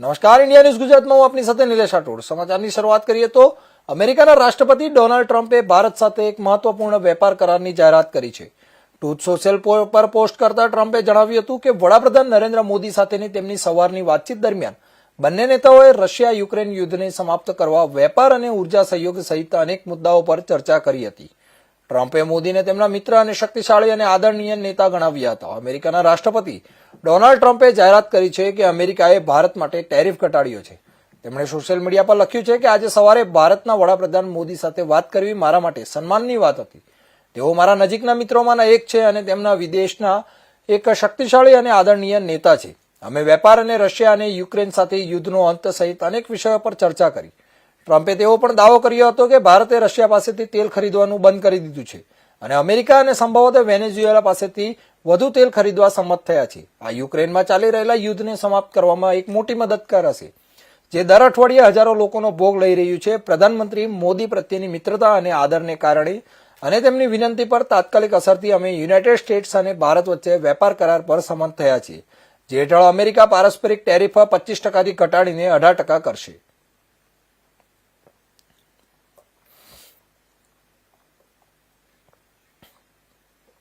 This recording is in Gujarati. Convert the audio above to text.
નમસ્કાર, ઇન્ડિયા ન્યૂઝ ગુજરાતમાં હું આપની સાથે નિલેશ રાઠોડ. સમાચારની શરૂઆત કરીએ તો અમેરિકાના રાષ્ટ્રપતિ ડોનાલ્ડ ટ્રમ્પે ભારત સાથે એક મહત્વપૂર્ણ વેપાર કરારની જાહેરાત કરી છે. ટ્રુથ સોશિયલ પર પોસ્ટ કરતા ટ્રમ્પે જણાવ્યું હતું કે વડાપ્રધાન નરેન્દ્ર મોદી સાથેની તેમની સવારની વાતચીત દરમિયાન બંને નેતાઓએ રશિયા યુક્રેન યુદ્ધને સમાપ્ત કરવા, વેપાર અને ઉર્જા સહયોગ સહિત અનેક મુદ્દાઓ પર ચર્ચા કરી હતી. ટ્રમ્પે મોદીને તેમના મિત્ર અને શક્તિશાળી અને આદરણીય નેતા ગણાવ્યા હતા. અમેરિકાના રાષ્ટ્રપતિ ડોનાલ્ડ ટ્રમ્પે જાહેરાત કરી છે કે અમેરિકાએ ભારત માટે ટેરિફ ઘટાડ્યો છે. તેમણે સોશિયલ મીડિયા પર લખ્યું છે કે આજે સવારે ભારતના વડાપ્રધાન મોદી સાથે વાત કરવી મારા માટે સન્માનની વાત હતી. તેઓ મારા નજીકના મિત્રોમાંના એક છે અને તેમના વિદેશના એક શક્તિશાળી અને આદરણીય નેતા છે. અમે વેપાર અને રશિયા અને યુક્રેન સાથે યુદ્ધનો અંત સહિત અનેક વિષયો પર ચર્ચા કરી. ટ્રમ્પે તેવો પણ દાવો કર્યો હતો કે ભારતે રશિયા પાસેથી તેલ ખરીદવાનું બંધ કરી દીધું છે અને અમેરિકા અને સંભવતઃ વેનેઝુએલા પાસેથી વધુ તેલ ખરીદવા સંમત થયા છે. આ યુક્રેનમાં ચાલી રહેલા યુદ્ધને સમાપ્ત કરવામાં એક મોટી મદદગાર હશે, જે દર અઠવાડિયે હજારો લોકોનો ભોગ લઈ રહ્યું છે. પ્રધાનમંત્રી મોદી પ્રત્યેની મિત્રતા અને આદરને કારણે અને તેમની વિનંતી પર તાત્કાલિક અસરથી અમે યુનાઇટેડ સ્ટેટ્સ અને ભારત વચ્ચે વેપાર કરાર પર સંમત થયા છીએ, જે હેઠળ અમેરિકા પારસ્પરિક ટેરિફ 25% ઘટાડીને 18% કરશે.